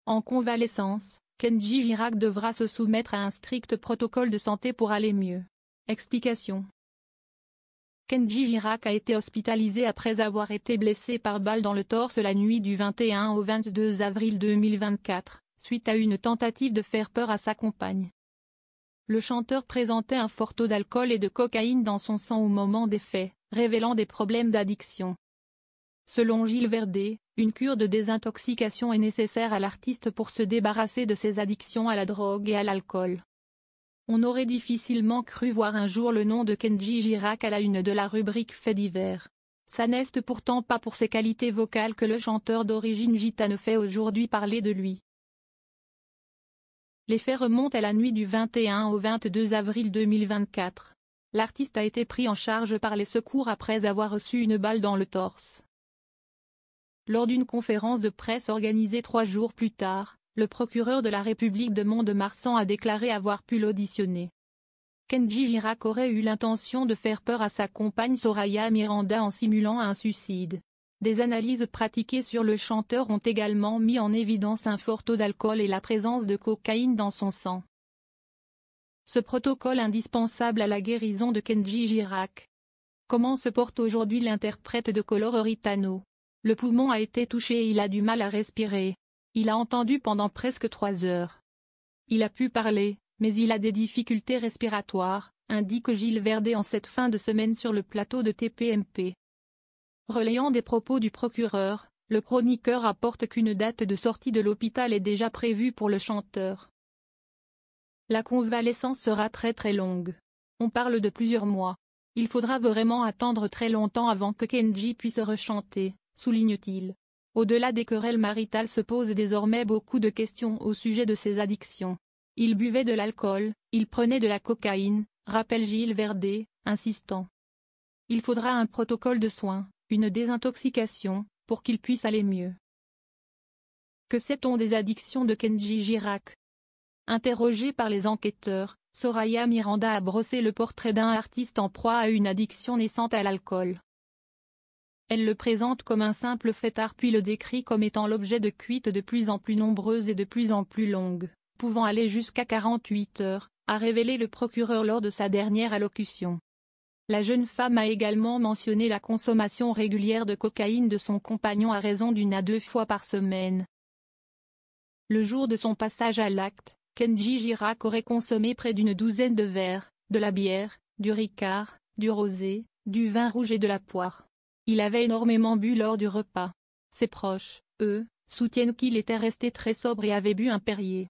En convalescence, Kenji Girac devra se soumettre à un strict protocole de santé pour aller mieux. Explication. Kenji Girac a été hospitalisé après avoir été blessé par balle dans le torse la nuit du 21 au 22 avril 2024, suite à une tentative de faire peur à sa compagne. Le chanteur présentait un fort taux d'alcool et de cocaïne dans son sang au moment des faits, révélant des problèmes d'addiction. Selon Gilles Verdez, une cure de désintoxication est nécessaire à l'artiste pour se débarrasser de ses addictions à la drogue et à l'alcool. On aurait difficilement cru voir un jour le nom de Kenji Girac à la une de la rubrique Faits divers. Ça n'est pourtant pas pour ses qualités vocales que le chanteur d'origine gitane fait aujourd'hui parler de lui. Les faits remontent à la nuit du 21 au 22 avril 2024. L'artiste a été pris en charge par les secours après avoir reçu une balle dans le torse. Lors d'une conférence de presse organisée 3 jours plus tard, le procureur de la République de Mont-de-Marsan a déclaré avoir pu l'auditionner. Kenji Girac aurait eu l'intention de faire peur à sa compagne Soraya Miranda en simulant un suicide. Des analyses pratiquées sur le chanteur ont également mis en évidence un fort taux d'alcool et la présence de cocaïne dans son sang. Ce protocole indispensable à la guérison de Kenji Girac. Comment se porte aujourd'hui l'interprète de Coloritano? Le poumon a été touché et il a du mal à respirer. Il a entendu pendant presque 3 heures. Il a pu parler, mais il a des difficultés respiratoires, indique Gilles Verdez en cette fin de semaine sur le plateau de TPMP. Relayant des propos du procureur, le chroniqueur apporte qu'une date de sortie de l'hôpital est déjà prévue pour le chanteur. La convalescence sera très longue. On parle de plusieurs mois. Il faudra vraiment attendre très longtemps avant que Kenji puisse rechanter, souligne-t-il. Au-delà des querelles maritales se posent désormais beaucoup de questions au sujet de ses addictions. Il buvait de l'alcool, il prenait de la cocaïne, rappelle Gilles Verdez, insistant. Il faudra un protocole de soins, une désintoxication, pour qu'il puisse aller mieux. Que sait-on des addictions de Kenji Girac? Interrogée par les enquêteurs, Soraya Miranda a brossé le portrait d'un artiste en proie à une addiction naissante à l'alcool. Elle le présente comme un simple fêtard puis le décrit comme étant l'objet de cuites de plus en plus nombreuses et de plus en plus longues, pouvant aller jusqu'à 48 heures, a révélé le procureur lors de sa dernière allocution. La jeune femme a également mentionné la consommation régulière de cocaïne de son compagnon à raison d'1 à 2 fois par semaine. Le jour de son passage à l'acte, Kenji Girac aurait consommé près d'une 12aine de verres, de la bière, du ricard, du rosé, du vin rouge et de la poire. Il avait énormément bu lors du repas. Ses proches, eux, soutiennent qu'il était resté très sobre et avait bu un Perrier.